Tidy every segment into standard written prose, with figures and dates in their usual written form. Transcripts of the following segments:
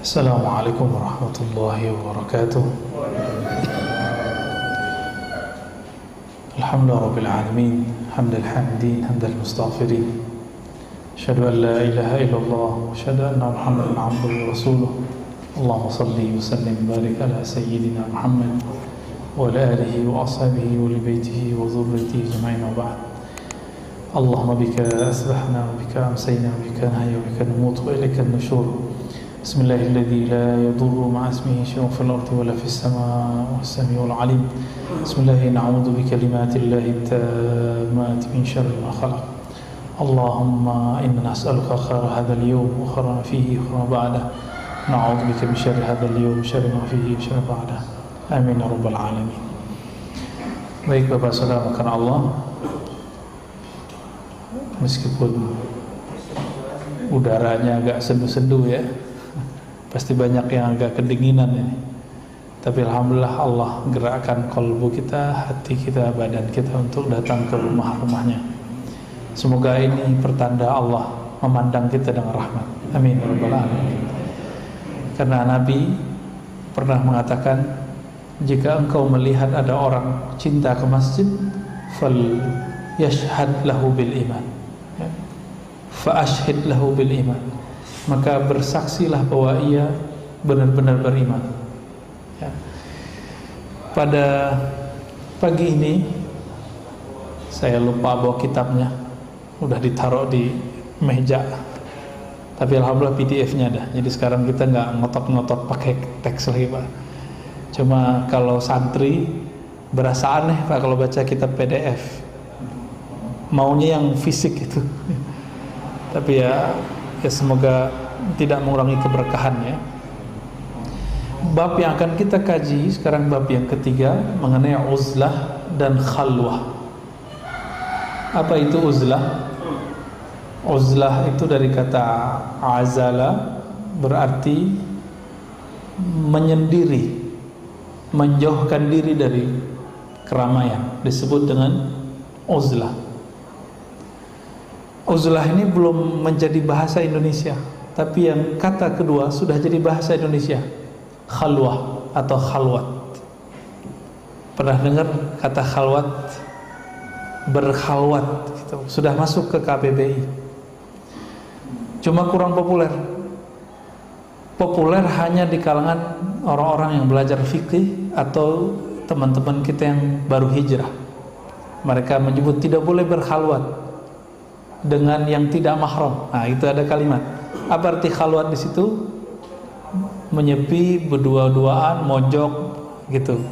Assalamualaikum warahmatullahi wabarakatuh. Alhamdulillah rabbil alamin, hamdal hamidin, hamdal mustaghfirin. Asyhadu an la ilaha illallah wa asyhadu anna Muhammadan abduhu wa rasuluh. Allahumma shalli wa sallim wa barik ala sayyidina Muhammad wa ala alihi wa ashabihi wa li baitihi wa dhurriyyatihi ajma'in wa ba'd. Allahumma bika asbahna wa bika amsayna wa bika nahya wa bika namut wa ilaika an-nusyur. Bismillahilladzi la yadurru ma'a ismihi syai'un fil ardi wa la fis samaa'i was-sami'ul 'alim. Bismillahi na'udzu bi kalimatillahi tammati min syarri ma khalaq. Allahumma inna nas'aluka khaira hadzal yawm wa khaira ma fihi wa ma ba'dahu. Na'udzu bika min syarri hadzal yawm wa syarri ma fihi wa syarri ma ba'dahu. Amin ya rabbal alamin. Baik Bapak Saudara karena Allah, meskipun udaranya agak sendu-sendu ya, pasti banyak yang agak kedinginan ini. Tapi alhamdulillah Allah gerakkan kalbu kita, hati kita, badan kita untuk datang ke rumah-rumahnya. Semoga ini pertanda Allah memandang kita dengan rahmat. Amin ya rabbal alamin. Karena Nabi pernah mengatakan, jika engkau melihat ada orang cinta ke masjid, fal yashhad lahu bil iman, fa ashhid lahu bil iman, maka bersaksilah bahwa ia benar-benar beriman ya. Pada pagi ini saya lupa bawa kitabnya, udah ditaruh di meja, tapi alhamdulillah PDF-nya ada. Jadi sekarang kita nggak ngotot-ngotot pakai teks lagi Pak. Cuma kalau santri berasa aneh Pak kalau baca kitab PDF, maunya yang fisik itu. Tapi ya semoga tidak mengurangi keberkahan ya. Bab yang akan kita kaji sekarang bab yang ketiga mengenai uzlah dan khalwah. Apa itu uzlah? Uzlah itu dari kata azala, berarti menyendiri, menjauhkan diri dari keramaian, disebut dengan uzlah. Uzlah ini belum menjadi bahasa Indonesia, tapi yang kata kedua sudah jadi bahasa Indonesia, khalwah atau khalwat. Pernah dengar kata khalwat? Berkhalwat gitu. Sudah masuk ke KBBI, cuma kurang populer. Populer hanya di kalangan orang-orang yang belajar fikih atau teman-teman kita yang baru hijrah. Mereka menyebut tidak boleh berkhalwat dengan yang tidak mahram. Nah, itu ada kalimat. Apa arti khalwat di situ? Menyepi, berdua-duaan, mojok gitu.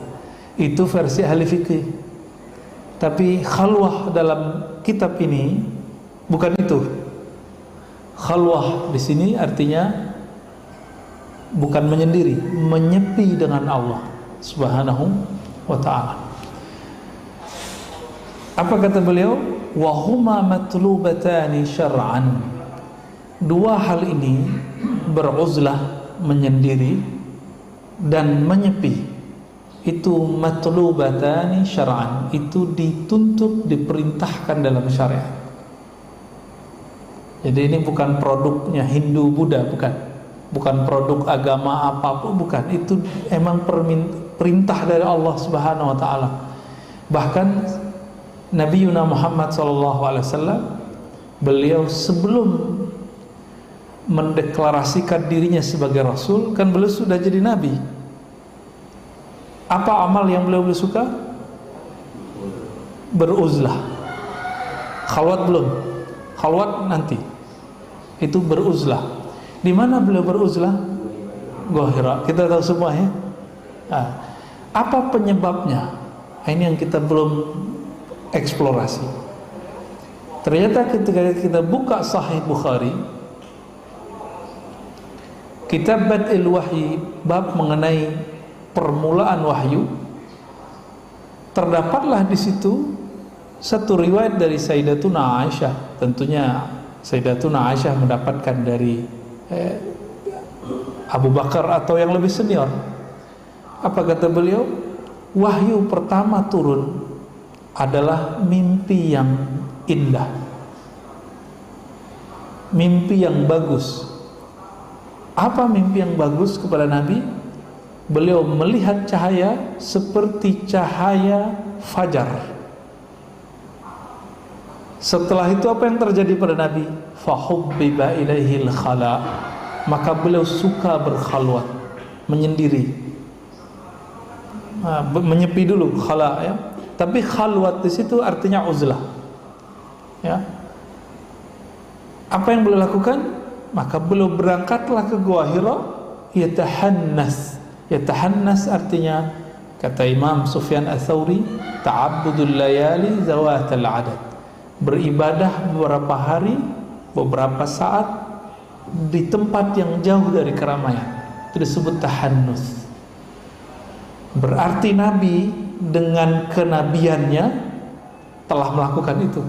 Itu versi ahli fikih. Tapi khalwah dalam kitab ini bukan itu. Khalwah di sini artinya bukan menyendiri, menyepi dengan Allah Subhanahu wa ta'ala. Apa kata beliau? Wahuma matlubatani syar'an. Dua hal ini, beruzlah, menyendiri, dan menyepi, itu matlubatani syar'an, itu dituntut, diperintahkan dalam syariat. Jadi ini bukan produknya Hindu Buddha, bukan produk agama apapun, bukan. Itu emang perintah dari Allah Subhanahu wa ta'ala. Bahkan Nabi Muhammad SAW, beliau sebelum mendeklarasikan dirinya sebagai Rasul, kan beliau sudah jadi Nabi. Apa amal yang beliau suka? Beruzlah. Khalwat belum, khalwat nanti. Itu beruzlah. Di mana beliau beruzlah? Gua Hira. Kita tahu semua ya. Nah, apa penyebabnya? Ini yang kita belum eksplorasi. Ternyata ketika kita buka Sahih Bukhari, kitab Bad'il Wahyi, bab mengenai permulaan wahyu, terdapatlah di situ satu riwayat dari Sayyidatuna Aisyah. Tentunya Sayyidatuna Aisyah mendapatkan dari Abu Bakar atau yang lebih senior. Apa kata beliau? Wahyu pertama turun adalah mimpi yang indah, mimpi yang bagus. Apa mimpi yang bagus kepada Nabi? Beliau melihat cahaya seperti cahaya fajar. Setelah itu apa yang terjadi pada Nabi? Fahubbiba ilaihil khala, maka beliau suka berkhalwat, menyendiri, menyepi dulu, khala ya. Tapi khalwat di situ artinya uzlah. Ya. Apa yang beliau lakukan? Maka beliau berangkatlah ke Gua Hira, yatahannas. Yatahannas artinya, kata Imam Sufyan Ats-Tsauri, ta'abbudul layali zawatal adad. Beribadah beberapa hari, beberapa saat di tempat yang jauh dari keramaian. Itu disebut tahannus. Berarti Nabi dengan kenabiannya telah melakukan itu.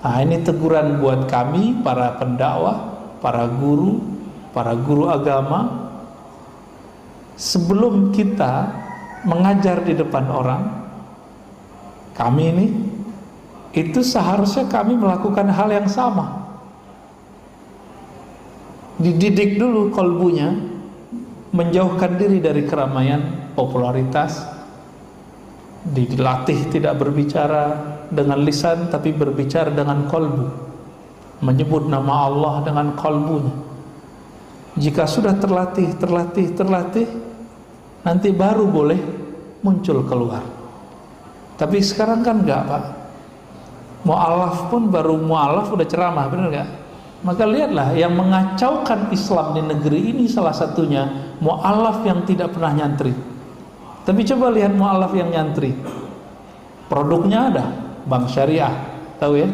Nah, ini teguran buat kami para pendakwah, para guru agama. Sebelum kita mengajar di depan orang, kami ini, itu seharusnya kami melakukan hal yang sama. Dididik dulu kolbunya, menjauhkan diri dari keramaian, popularitas, dilatih tidak berbicara dengan lisan tapi berbicara dengan kolbu, menyebut nama Allah dengan kolbunya. Jika sudah terlatih, nanti baru boleh muncul keluar. Tapi sekarang kan enggak, Pak. Mu'alaf pun baru mu'alaf udah ceramah, benar enggak? Maka lihatlah, yang mengacaukan Islam di negeri ini salah satunya mu'alaf yang tidak pernah nyantri. Tapi coba lihat mu'alaf yang nyantri, produknya ada, bank syariah, tahu ya?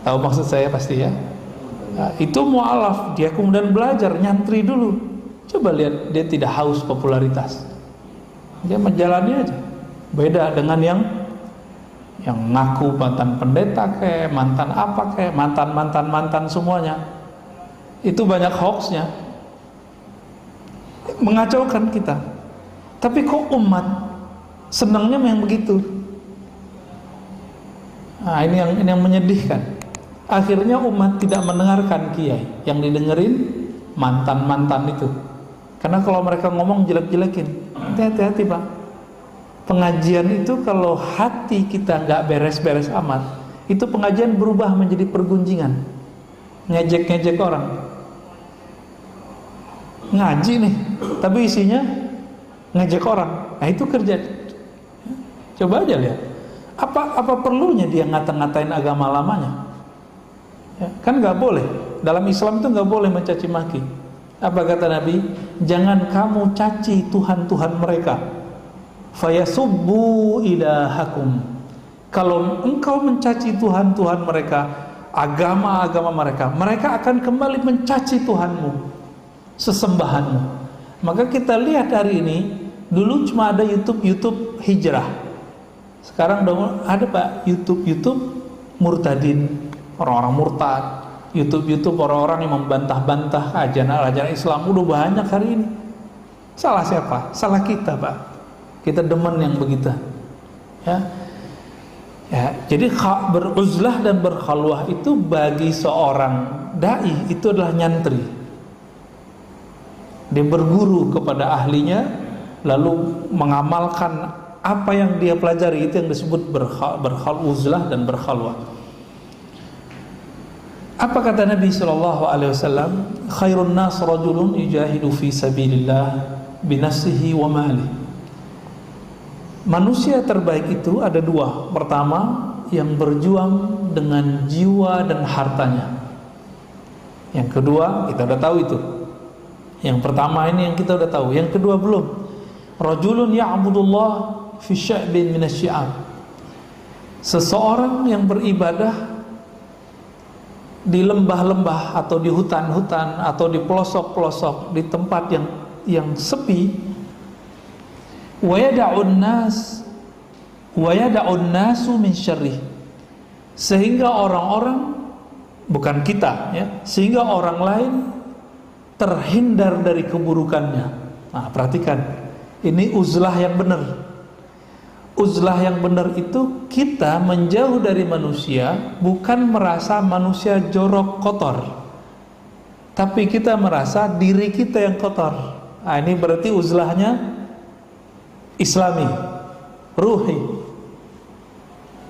Tahu maksud saya pasti ya? Nah, itu mu'alaf, dia kemudian belajar, nyantri dulu. Coba lihat, dia tidak haus popularitas, dia menjalani aja. Beda dengan yang ngaku mantan pendeta kayak, mantan apa kayak, mantan semuanya. Itu banyak hoaxnya, mengacaukan kita. Tapi kok umat senangnya yang begitu? Nah, ini yang menyedihkan. Akhirnya umat tidak mendengarkan kiai, yang didengerin mantan itu. Karena kalau mereka ngomong jelek-jelekin, hati-hati Pak. Pengajian itu kalau hati kita nggak beres-beres amat, itu pengajian berubah menjadi pergunjingan, ngejek-ngejek orang. Ngaji nih, tapi isinya ngejek orang. Nah itu kerja. Coba aja lihat, apa perlunya dia ngata-ngatain agama lamanya? Ya, kan nggak boleh. Dalam Islam itu nggak boleh mencaci maki. Apa kata Nabi? Jangan kamu caci Tuhan-Tuhan mereka. Fayasubbu ilahakum. Kalau engkau mencaci Tuhan-Tuhan mereka, agama-agama mereka, mereka akan kembali mencaci Tuhanmu, sesembahanmu. Maka kita lihat hari ini, dulu cuma ada YouTube hijrah. Sekarang ada Pak, YouTube murtadin, orang-orang murtad, YouTube orang-orang yang membantah-bantah ajaran Islam. Udah banyak hari ini. Salah siapa? Salah kita Pak. Kita demen yang begitu. Ya. Jadi beruzlah dan berkhalwah itu bagi seorang dai itu adalah nyantri. Dia berguru kepada ahlinya, lalu mengamalkan apa yang dia pelajari. Itu yang disebut beruzlah dan berkhalwah. Apa kata Nabi SAW? Khairun nas rajulun yujahidu fi sabilillah binafsihi wa malihi. Manusia terbaik itu ada dua. Pertama, yang berjuang dengan jiwa dan hartanya. Yang kedua, kita udah tahu itu. Yang pertama ini yang kita udah tahu. Yang kedua belum. Rajulun ya'budullah fi sya'bin minasyi'ab. Seseorang yang beribadah di lembah-lembah atau di hutan-hutan atau di pelosok-pelosok, di tempat yang sepi. Wa yada'un nasu min syarrih. Sehingga orang-orang, bukan kita ya, sehingga orang lain terhindar dari keburukannya. Nah, perhatikan. Ini uzlah yang benar. Uzlah yang benar itu kita menjauh dari manusia, bukan merasa manusia jorok kotor, tapi kita merasa diri kita yang kotor. Nah, ini berarti uzlahnya Islami, ruhi.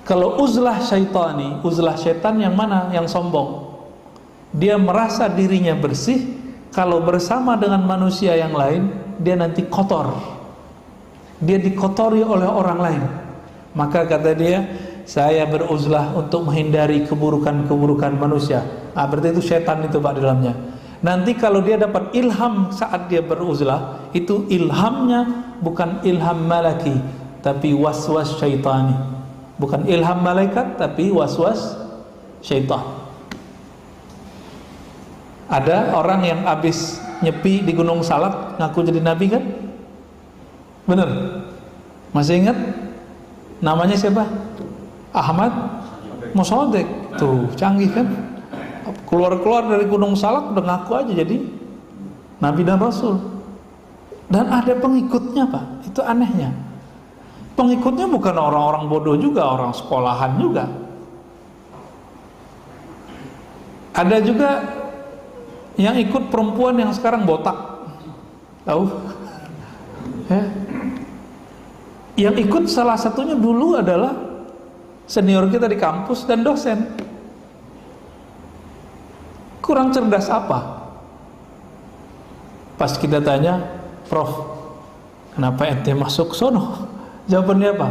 Kalau uzlah syaitani, uzlah syaitan yang mana? Yang sombong. Dia merasa dirinya bersih, kalau bersama dengan manusia yang lain, dia nanti kotor. Dia dikotori oleh orang lain. Maka kata dia, saya beruzlah untuk menghindari keburukan-keburukan manusia. Nah, berarti itu syaitan itu Pak dalamnya. Nanti kalau dia dapat ilham saat dia beruzlah, itu ilhamnya bukan ilham malaki, tapi waswas syaitani. Bukan ilham malaikat, tapi waswas syaitan. Ada orang yang habis nyepi di Gunung Salak ngaku jadi nabi kan? Bener? Masih ingat? Namanya siapa? Ahmad Mosodek. Tuh, canggih kan? Keluar-keluar dari Gunung Salak udah ngaku aja jadi nabi dan rasul. Dan ada pengikutnya Pak. Itu anehnya. Pengikutnya bukan orang-orang bodoh juga, orang sekolahan juga. Ada juga yang ikut perempuan yang sekarang botak. Tahu? Ya. Yang ikut salah satunya dulu adalah senior kita di kampus dan dosen. Kurang cerdas apa? Pas kita tanya, Prof, kenapa ente masuk sono? Jawabannya apa?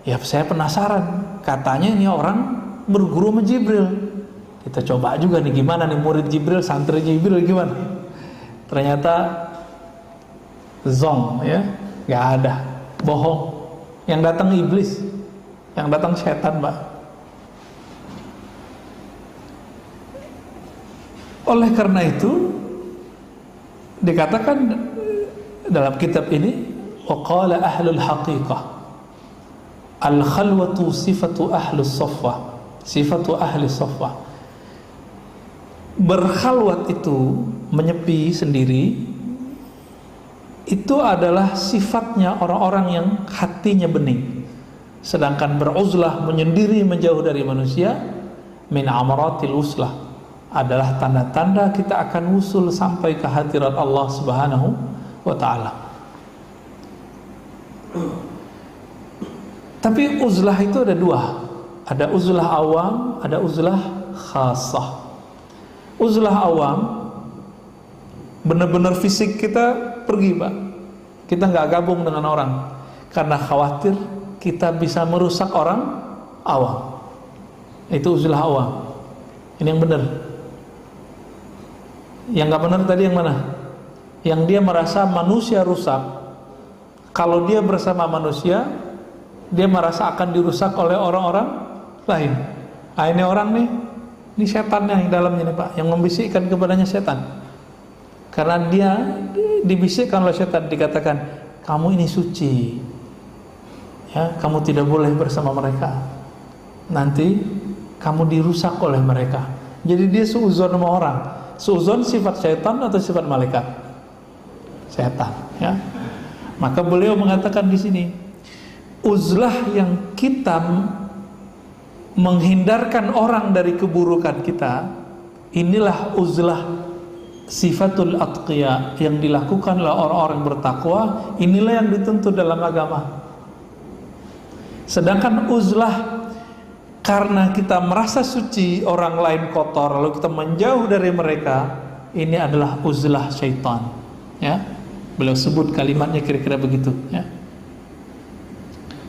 Ya saya penasaran. Katanya ini orang berguru sama Jibril. Kita coba juga nih gimana nih murid Jibril, santri Jibril gimana? Ternyata zong ya, nggak ada, bohong. Yang datang iblis, yang datang setan Pak. Oleh karena itu dikatakan dalam kitab ini, waqala ahlul haqiqah al khalwatu sifatu ahlus saffah, sifatu ahli saffah. Berkhalwat itu menyepi sendiri, itu adalah sifatnya orang-orang yang hatinya bening. Sedangkan beruzlah, menyendiri, menjauh dari manusia, min amaratil uslah, adalah tanda-tanda kita akan usul sampai ke hadirat Allah Subhanahu wa ta'ala. Tapi uzlah itu ada dua. Ada uzlah awam, ada uzlah khasah. Uzlah awam, benar-benar fisik kita pergi Pak. Kita nggak gabung dengan orang karena khawatir kita bisa merusak orang awam. Itu uzlah awam. Ini yang benar. Yang nggak benar tadi yang mana? Yang dia merasa manusia rusak. Kalau dia bersama manusia, dia merasa akan dirusak oleh orang-orang lain. Nah, ini orang nih, ini setannya yang dalamnya nih Pak, yang membisikkan kepadanya setan. Karena dia dibisikkan oleh setan, dikatakan kamu ini suci, ya, kamu tidak boleh bersama mereka. Nanti kamu dirusak oleh mereka. Jadi dia suuzon sama orang. Suuzon sifat setan atau sifat malaikat? Setan, ya. Maka beliau mengatakan di sini, uzlah yang kita menghindarkan orang dari keburukan kita, inilah uzlah sifatul atqiya yang dilakukan oleh orang-orang bertakwa. Inilah yang dituntut dalam agama. Sedangkan uzlah karena kita merasa suci, orang lain kotor, lalu kita menjauh dari mereka, ini adalah uzlah syaitan, ya. Beliau sebut kalimatnya kira-kira begitu, ya.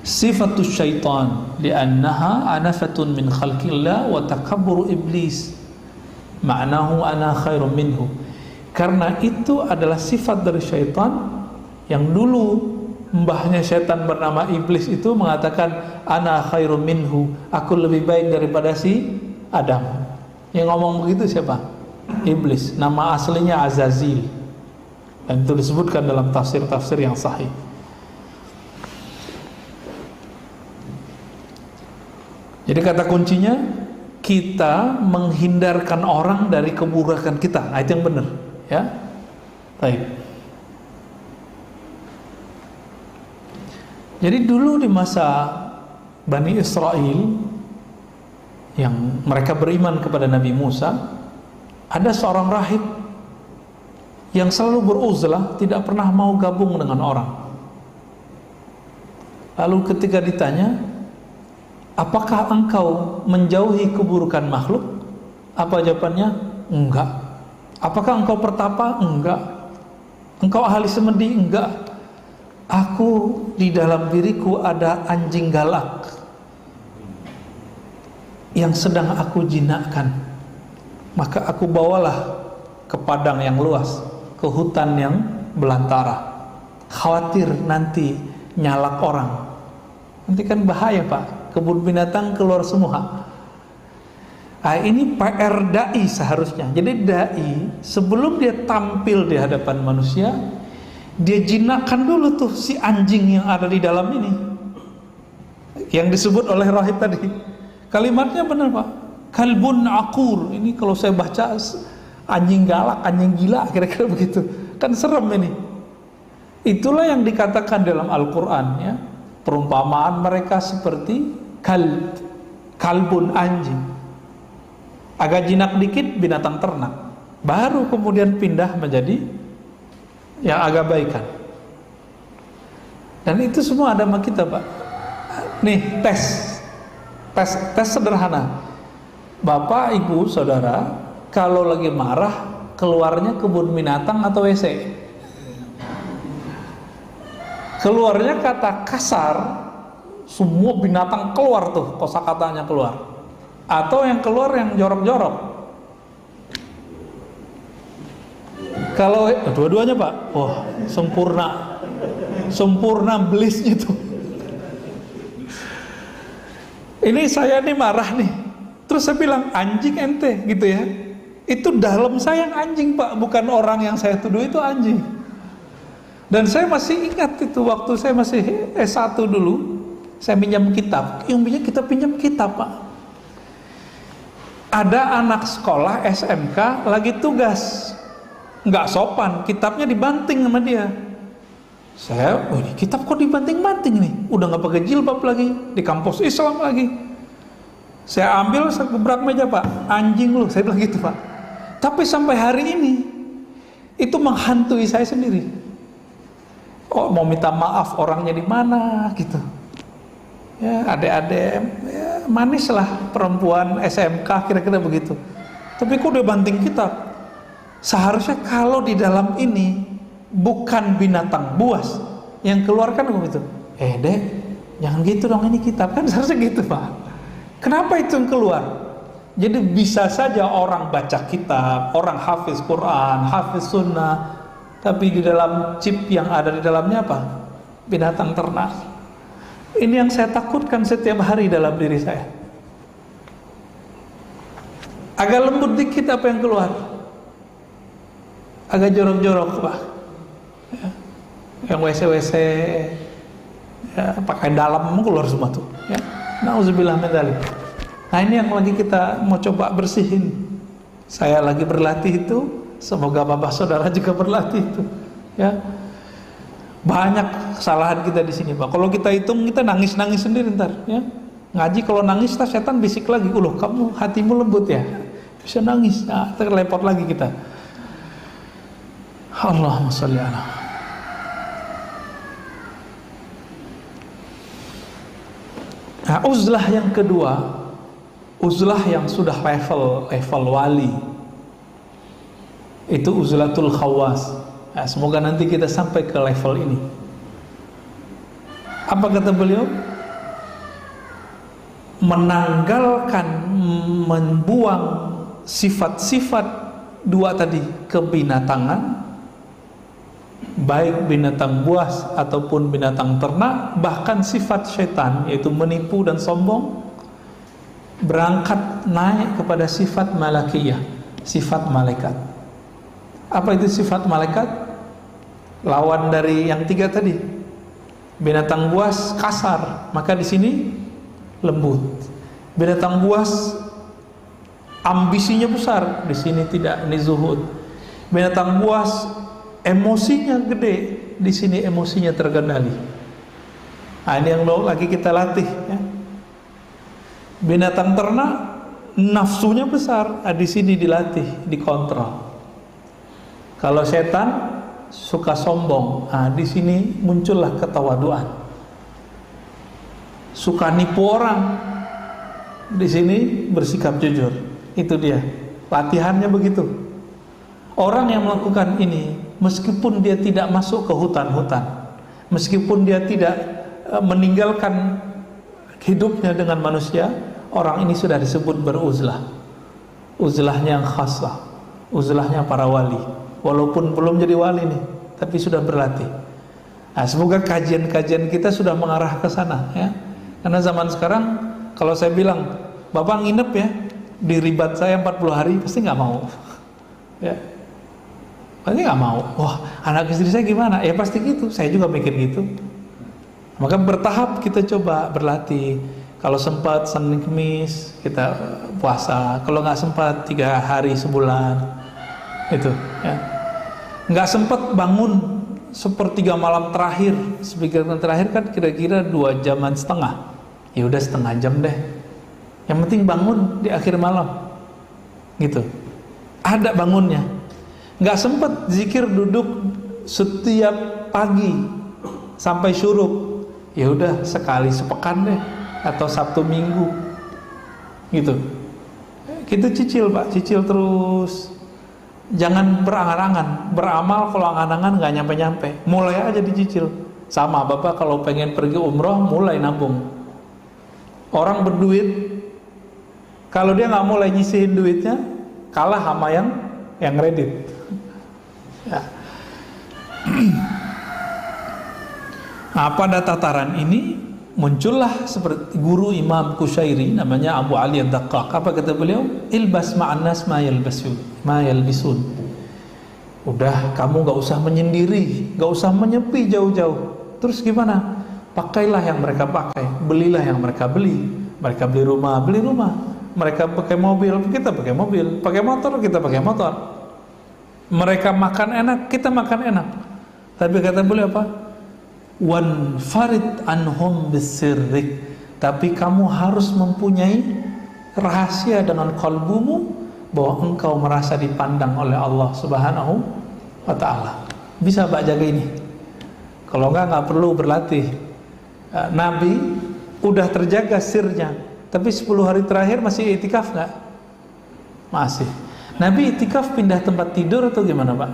Sifatus syaitan li'annaha anafatun min khalqillah wa takabburu iblis, ma'nahu ana khairum minhu. Karena itu adalah sifat dari syaitan yang dulu mbahnya syaitan bernama iblis itu mengatakan ana khairum minhu, aku lebih baik daripada si Adam. Yang ngomong begitu siapa? Iblis. Nama aslinya Azazil, dan itu disebutkan dalam tafsir-tafsir yang sahih. Jadi kata kuncinya, kita menghindarkan orang dari keburukan kita. Nah, itu yang benar, ya. Baik. Jadi dulu di masa Bani Israel yang mereka beriman kepada Nabi Musa, ada seorang rahib yang selalu beruzlah, tidak pernah mau gabung dengan orang. Lalu ketika ditanya, apakah engkau menjauhi keburukan makhluk? Apa jawabannya? Enggak. Apakah engkau pertapa? Enggak. Engkau ahli semedi? Enggak. Aku, di dalam diriku ada anjing galak yang sedang aku jinakkan. Maka aku bawalah ke padang yang luas, ke hutan yang belantara. Khawatir nanti nyalak orang. Nanti kan bahaya Pak, kebun binatang keluar semua. Nah, ini PR dai seharusnya. Jadi dai sebelum dia tampil di hadapan manusia, dia jinakkan dulu tuh si anjing yang ada di dalam ini, yang disebut oleh Rahib tadi. Kalimatnya benar Pak, kalbun akur. Ini kalau saya baca anjing galak, anjing gila, kira-kira begitu. Kan serem ini. Itulah yang dikatakan dalam Al-Quran ya. Perumpamaan mereka seperti kalbun, anjing. Agak jinak dikit binatang ternak, baru kemudian pindah menjadi yang agak baikan. Dan itu semua ada sama kita Pak. Nih tes sederhana. Bapak, ibu, saudara, kalau lagi marah keluarnya kebun binatang atau WC? Keluarnya kata kasar, semua binatang keluar tuh, kosakatanya keluar. Atau yang keluar yang jorok-jorok? Kalau dua-duanya Pak, wah sempurna belisnya tuh. Ini saya nih marah nih, terus saya bilang anjing ente gitu ya. Itu dalam saya yang anjing Pak, bukan orang yang saya tuduh itu anjing. Dan saya masih ingat itu waktu saya masih S1 dulu, saya pinjam kitab. Kita pinjam kitab Pak. Ada anak sekolah SMK lagi tugas, nggak sopan, kitabnya dibanting sama dia. Saya, ini kitab kok dibanting-banting nih? Udah nggak pakai jilbab lagi, di kampus Islam lagi. Saya ambil, saya gebrak meja Pak, anjing lu, saya bilang gitu Pak. Tapi sampai hari ini itu menghantui saya sendiri. Oh, mau minta maaf orangnya di mana gitu. Ya, adik-adik ya, manis lah perempuan SMK kira-kira begitu. Tapi kok udah banting kitab? Seharusnya kalau di dalam ini bukan binatang buas yang keluarkan begitu. Dek, jangan gitu dong, ini kitab kan seharusnya gitu Pak. Kenapa itu yang keluar? Jadi bisa saja orang baca kitab, orang hafiz Quran, hafiz sunnah, tapi di dalam chip yang ada di dalamnya apa? Binatang ternak. Ini yang saya takutkan setiap hari dalam diri saya. Agak lembut dikit apa yang keluar? Agak jorok-jorok Pak ya. Yang WC ya, pakai dalam keluar semua tuh ya. Nauzubillah min dzalik. Nah ini yang lagi kita mau coba bersihin. Saya lagi berlatih itu, semoga bapak saudara juga berlatih itu ya. Banyak kesalahan kita di sini Pak. Kalau kita hitung kita nangis-nangis sendiri ntar ya. Ngaji kalau nangis tak setan bisik lagi, "Loh, kamu hatimu lembut ya." Bisa nangis. Nah, terlepot lagi kita. Allahumma sholli ala. Nah, uzlah yang kedua, uzlah yang sudah level wali. Itu uzlatul khawas. Nah, semoga nanti kita sampai ke level ini. Apa kata beliau? Menanggalkan, membuang sifat-sifat dua tadi, kebinatangan, baik binatang buas ataupun binatang ternak, bahkan sifat syaitan yaitu menipu dan sombong, berangkat naik kepada sifat malakiyah, sifat malaikat. Apa itu sifat malaikat? Lawan dari yang tiga tadi. Binatang buas kasar, maka di sini lembut. Binatang buas ambisinya besar, di sini tidak, ini zuhud. Binatang buas emosinya gede, di sini emosinya terkendali. Nah, ini yang lagi kita latih ya. Binatang ternak nafsunya besar, di sini dilatih, dikontrol. Kalau setan suka sombong, di sini muncullah ketawaduan. Suka nipu orang, di sini bersikap jujur. Itu dia. Latihannya begitu. Orang yang melakukan ini, meskipun dia tidak masuk ke hutan-hutan, meskipun dia tidak meninggalkan hidupnya dengan manusia, orang ini sudah disebut beruzlah. Uzlahnya yang khaslah, uzlahnya para wali. Walaupun belum jadi wali nih, tapi sudah berlatih. Nah, semoga kajian-kajian kita sudah mengarah ke sana, ya. Karena zaman sekarang, kalau saya bilang, Bapak nginep ya di ribat saya 40 hari, pasti nggak mau. Ya, pasti nggak mau. Wah, anak istri saya gimana? Ya pasti gitu. Saya juga mikir gitu. Maka bertahap kita coba berlatih. Kalau sempat Senin Kamis kita puasa. Kalau nggak sempat 3 hari sebulan. Itu. Ya. Nggak sempat bangun sepertiga malam terakhir. Sepikiran terakhir kan kira-kira 2 jaman setengah. Ya udah setengah jam deh. Yang penting bangun di akhir malam. Gitu. Ada bangunnya. Nggak sempat zikir duduk setiap pagi sampai syuruk. Ya udah sekali sepekan deh, atau Sabtu Minggu. Gitu. Kita cicil Pak, cicil terus. Jangan berangan-angan. Beramal kalau angan-angan nggak nyampe-nyampe. Mulai aja dicicil. Sama Bapak kalau pengen pergi umroh, mulai nabung. Orang berduit, kalau dia nggak mulai nyisihin duitnya, kalah sama yang kredit. Ya. Nah, pada tataran ini muncullah seperti guru Imam Qushairi, namanya Abu Ali Ad-Daqqaq. Apa kata beliau? Ilbas ma'an nas ma yalbisun. Udah, kamu nggak usah menyendiri, nggak usah menyepi jauh-jauh. Terus gimana? Pakailah yang mereka pakai, belilah yang mereka beli. Mereka beli rumah, mereka pakai mobil, kita pakai mobil, pakai motor, kita pakai motor. Mereka makan enak, kita makan enak. Tapi kata beliau apa? Wan farid anhum bisirrik. Tapi kamu harus mempunyai rahasia dengan kalbumu bahwa engkau merasa dipandang oleh Allah Subhanahu wa ta'ala. Bisa Pak jaga ini. Kalau nggak perlu berlatih. Nabi udah terjaga sirnya, tapi 10 hari terakhir masih itikaf nggak? Masih. Nabi itikaf pindah tempat tidur atau gimana Pak?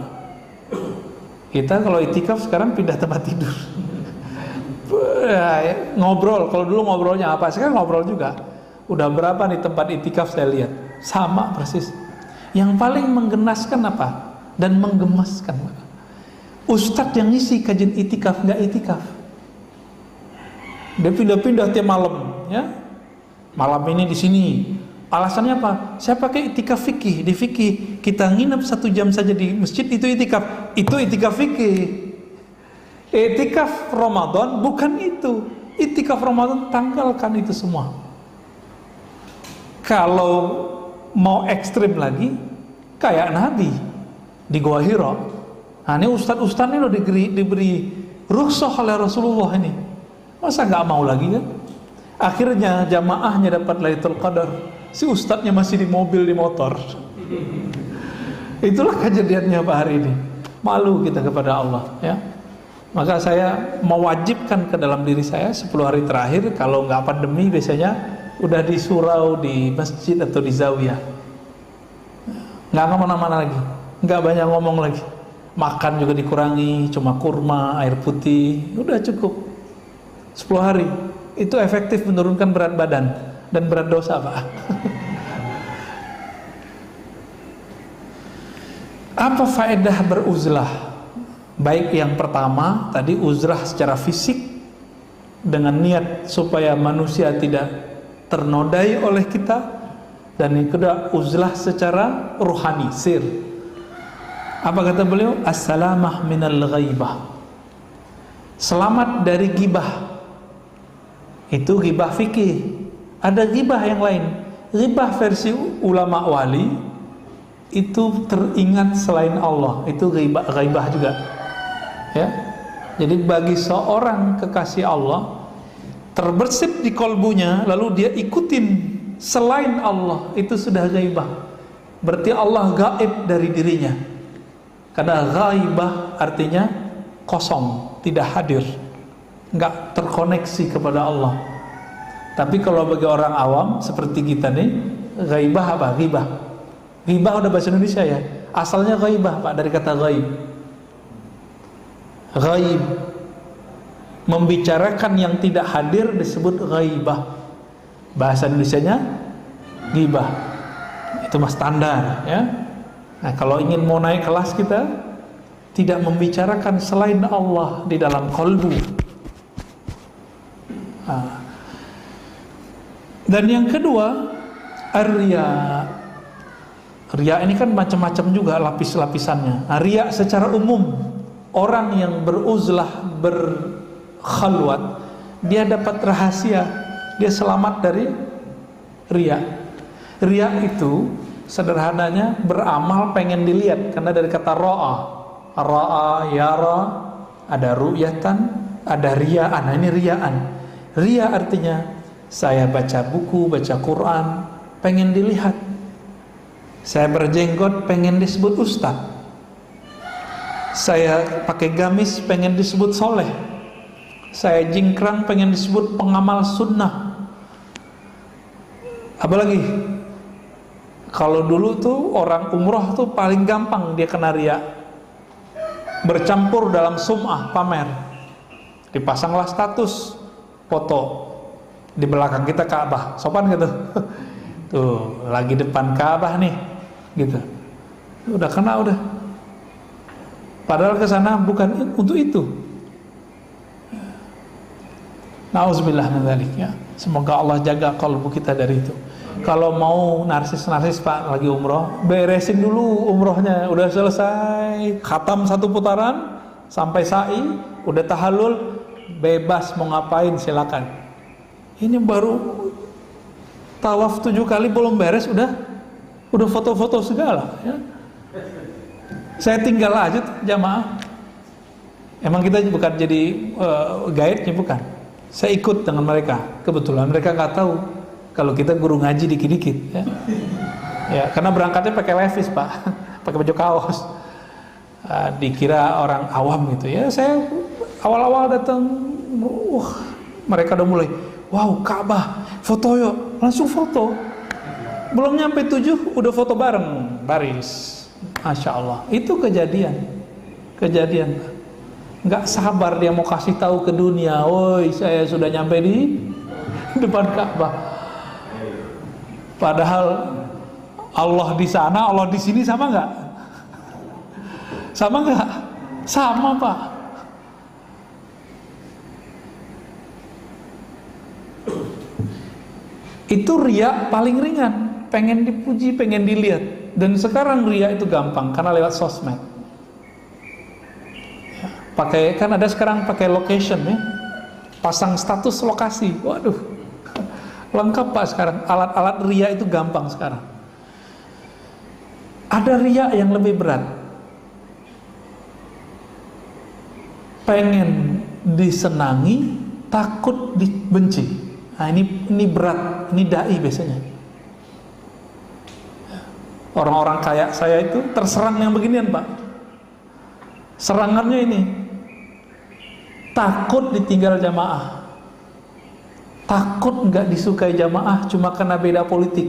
Kita kalau itikaf sekarang pindah tempat tidur. Ngobrol, kalau dulu ngobrolnya apa? Sekarang ngobrol juga. Udah berapa nih tempat itikaf saya lihat? Sama persis. Yang paling menggenaskan apa? Dan menggemaskan Pak, Ustadz yang ngisi kajian itikaf nggak itikaf. Dia pindah-pindah tiap malam, ya. Malam ini di sini. Alasannya apa? Saya pakai itikaf fikih. Di fikih kita nginep 1 jam saja di masjid, itu itikaf. Itu itikaf fikih. Itikaf Ramadan bukan itu. Itikaf Ramadan tanggalkan itu semua. Kalau mau ekstrim lagi, kayak Nabi di Gua Hira. Nah, ini ustadz-ustadz ini loh diberi rukhsah oleh Rasulullah ini. Masa nggak mau lagi kan? Akhirnya jamaahnya dapat Lailatul Qadar. Si ustadznya masih di mobil, di motor. Itulah kejadiannya Pak hari ini. Malu kita kepada Allah, ya. Maka saya mewajibkan ke dalam diri saya 10 hari terakhir, kalau nggak pandemi biasanya udah di surau, di masjid atau di zawiyah. Nggak kemana-mana lagi, nggak banyak ngomong lagi. Makan juga dikurangi, cuma kurma, air putih, udah cukup. 10 hari itu efektif menurunkan berat badan dan berat dosa Pak. Apa faedah beruzlah? Baik yang pertama tadi, uzlah secara fisik dengan niat supaya manusia tidak ternodai oleh kita, dan yang kedua uzlah secara ruhani, sir. Apa kata beliau? As-salamah minal ghaibah. Selamat dari gibah. Itu ghibah fikih. Ada ghibah yang lain. Ghibah versi ulama wali itu teringat selain Allah, itu ghibah juga. Ya. Jadi bagi seorang kekasih Allah terbersih di kolbunya, lalu dia ikutin selain Allah, itu sudah ghibah. Berarti Allah gaib dari dirinya. Karena ghaibah artinya kosong, tidak hadir, nggak terkoneksi kepada Allah. Tapi kalau bagi orang awam seperti kita nih, ghaibah apa? Ghibah. Ghibah udah bahasa Indonesia ya. Asalnya ghaibah Pak, dari kata ghaib. Ghaib, membicarakan yang tidak hadir disebut ghaibah. Bahasa Indonesianya ghibah. Itu mah standar ya. Nah, kalau ingin mau naik kelas kita, tidak membicarakan selain Allah di dalam kolbu. Nah. Dan yang kedua, ar-riya. Riya ini kan macam-macam juga lapis-lapisannya. Nah, riya secara umum, orang yang beruzlah, berkhalwat, dia dapat rahasia, dia selamat dari riya. Riya itu sederhananya beramal pengen dilihat, karena dari kata ra'a, yara, ada ru'yatan, ada riya'an. Nah, ini riya'an. Riya artinya saya baca buku, baca Quran, pengen dilihat. Saya berjenggot, pengen disebut ustaz. Saya pakai gamis, pengen disebut soleh. Saya jingkrang, pengen disebut pengamal sunnah. Apalagi kalau dulu tuh orang umroh tuh paling gampang dia kena riya. Bercampur dalam sum'ah, pamer. Dipasanglah status foto di belakang kita Ka'bah, sopan gitu. Tuh lagi depan Ka'bah nih, gitu. Udah kena udah. Padahal kesana bukan untuk itu. Nauzubillah min dzalik ya. Semoga Allah jaga kalbu kita dari itu. Kalau mau narsis-narsis Pak lagi umroh, beresin dulu umrohnya. Udah selesai, khatam satu putaran sampai sa'i, udah tahallul, bebas mau ngapain silakan. Ini baru tawaf 7 kali belum beres udah foto-foto segala ya. Saya tinggal aja tuh, jamaah. Emang kita bukan jadi guide-nya, bukan. Saya ikut dengan mereka. Kebetulan mereka nggak tahu kalau kita guru ngaji dikit-dikit ya. Ya, karena berangkatnya pakai levis Pak, pakai baju kaos. Dikira orang awam gitu ya. Saya awal-awal datang, mereka udah mulai, wow Ka'bah, foto yuk, langsung foto. Belum nyampe 7 udah foto bareng, baris. Masya Allah, itu kejadian. Nggak sabar dia mau kasih tahu ke dunia, woi saya sudah nyampe di depan Ka'bah. Padahal Allah di sana, Allah di sini sama nggak? Sama nggak? Sama Pak. Itu riya paling ringan, pengen dipuji, pengen dilihat. Dan sekarang riya itu gampang karena lewat sosmed. Ya, pakai kan ada sekarang pakai location ya, pasang status lokasi. Waduh, lengkap Pak sekarang. Alat-alat riya itu gampang sekarang. Ada riya yang lebih berat. Pengen disenangi, takut dibenci. Nah ini berat, ini dai biasanya. Orang-orang kaya saya itu terserang yang beginian Pak. Serangannya ini takut ditinggal jamaah, takut nggak disukai jamaah cuma karena beda politik.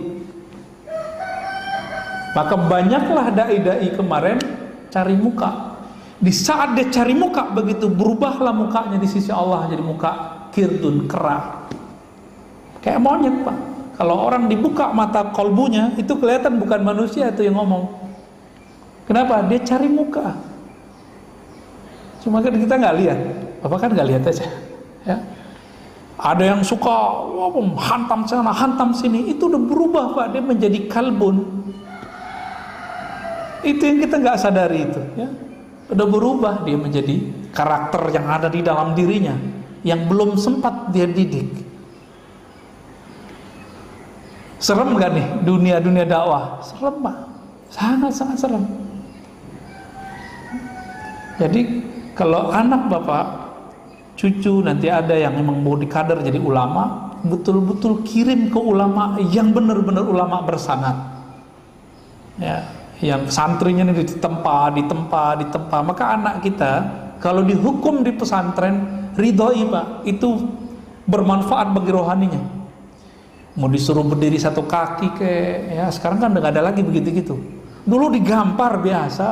Maka banyaklah dai-dai kemarin cari muka. Di saat dia cari muka, begitu berubahlah mukanya di sisi Allah jadi muka kirdun, kera, kayak monyet Pak. Kalau orang dibuka mata kolbunya, itu kelihatan bukan manusia itu yang ngomong. Kenapa? Dia cari muka. Cuma kan kita nggak lihat. Bapak kan nggak lihat aja. Ya. Ada yang suka hantam sana, hantam sini. Itu udah berubah Pak. Dia menjadi kalbun. Itu yang kita nggak sadari itu. Ya. Udah berubah dia menjadi karakter yang ada di dalam dirinya, yang belum sempat dia didik. Serem gak nih dunia dakwah? Serem Pak, sangat serem. Jadi kalau anak Bapak, cucu nanti ada yang memang mau dikader jadi ulama, betul-betul kirim ke ulama yang benar-benar ulama bersanad. Ya, yang santrinya ini ditempa, maka anak kita kalau dihukum di pesantren ridhoi Pak, itu bermanfaat bagi rohaninya. Mau disuruh berdiri satu kaki ya sekarang kan udah gak ada lagi begitu-gitu. Dulu digampar biasa,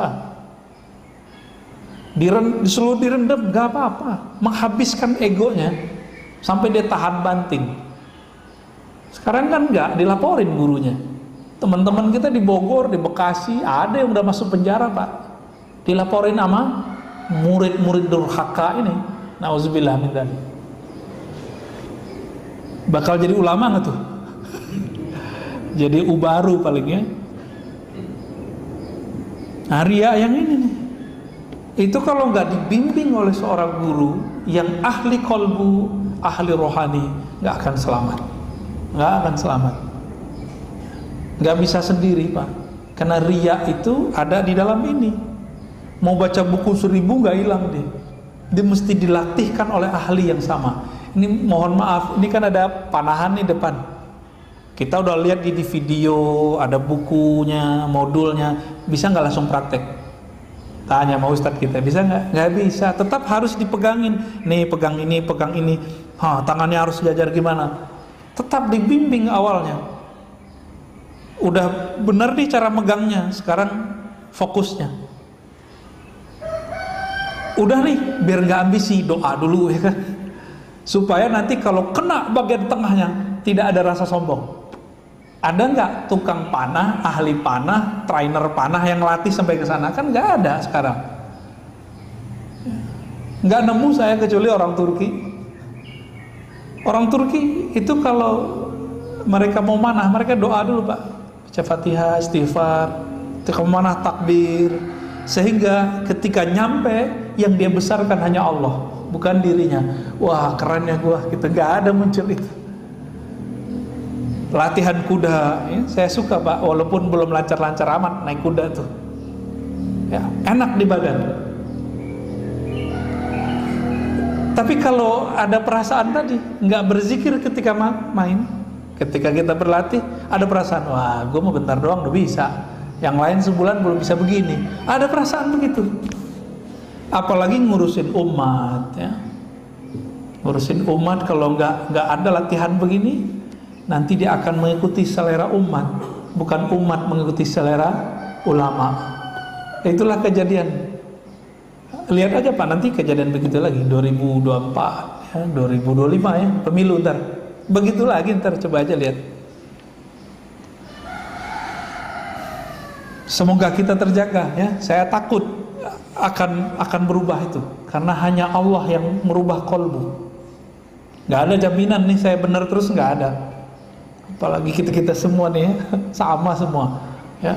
disuruh direndam gak apa-apa, menghabiskan egonya sampai dia tahan banting. Sekarang kan enggak, dilaporin gurunya. Teman-teman kita di Bogor, di Bekasi, ada yang udah masuk penjara Pak, dilaporin sama murid-murid durhaka ini. Nauzubillah min dzalik. Bakal jadi ulama nggak tuh? Jadi ubaru palingnya. Nah, ria yang ini nih, itu kalau nggak dibimbing oleh seorang guru yang ahli kolbu, ahli rohani, nggak akan selamat. Nggak bisa sendiri Pak, karena ria itu ada di dalam ini. Mau baca buku 1000 nggak hilang dia mesti dilatihkan oleh ahli yang sama. Ini mohon maaf, ini kan ada panahan nih depan, kita udah lihat di video, ada bukunya, modulnya, bisa nggak langsung praktek? Tanya sama ustadz kita, bisa nggak? Nggak bisa, tetap harus dipegangin. Nih pegang ini, tangannya harus belajar gimana? Tetap dibimbing awalnya. Udah bener nih cara megangnya, sekarang fokusnya. Udah nih, biar nggak ambisi, doa dulu ya kan, supaya nanti kalau kena bagian tengahnya tidak ada rasa sombong. Ada nggak tukang panah, ahli panah, trainer panah yang latih sampai ke sana? Kan nggak ada sekarang. Nggak nemu saya kecuali orang Turki. Orang Turki itu kalau mereka mau manah, mereka doa dulu Pak, baca Fatihah, istighfar, ketika manah takbir, sehingga ketika nyampe yang dia besarkan hanya Allah, bukan dirinya. Wah kerennya gua, kita nggak ada muncul itu. Latihan kuda, ya, saya suka Pak, walaupun belum lancar-lancar amat naik kuda tuh, ya, enak di badan. Tapi kalau ada perasaan tadi, nggak berzikir ketika main, ketika kita berlatih, ada perasaan, wah gue mau bentar doang udah bisa, yang lain sebulan belum bisa begini, ada perasaan begitu. Apalagi ngurusin umat, ya, ngurusin umat kalau nggak ada latihan begini, nanti dia akan mengikuti selera umat, bukan umat mengikuti selera ulama. Itulah kejadian. Lihat aja Pak, nanti kejadian begitu lagi 2024 ya, 2025 ya, pemilu ntar begitu lagi, ntar coba aja lihat. Semoga kita terjaga ya. Saya takut akan berubah itu, karena hanya Allah yang merubah kolbu. Nggak ada jaminan nih saya benar terus, nggak ada. Apalagi kita semua nih ya, sama semua ya.